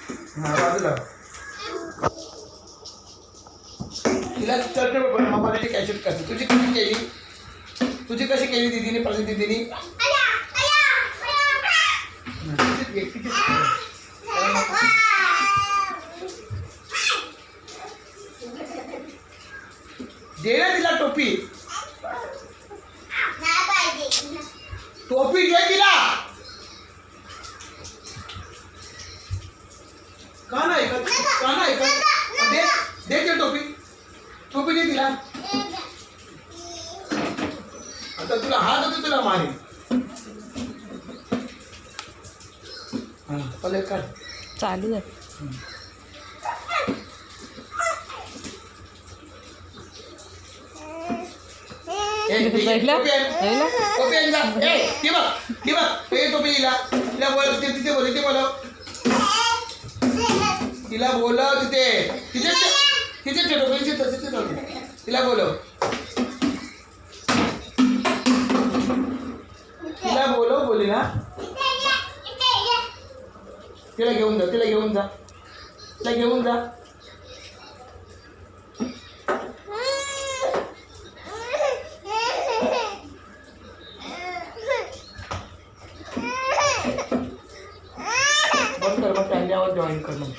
हां बाजूला तिला चल मम्मा त्याची कॅशेट करते. तुझी कशी केली? तुझी कशी केली दीदीने प्रसिद्ध दीदीने? दे ना तिला टोपी. टोपी दे तिला. का नाही का नाही दे दे ते टोपी. टोपी दे तिला. आता तुला हात होते तुला मारेल. हां पहिले कर चालू आहे. तिला बोलव तिथे तिथे तिथे तिला बोलव. तिला बोलव बोली ना. तिला घेऊन जा तिला घेऊन जा तिला घेऊन जा. बंद कर मग त्यांच्यावर जॉईन कर मग.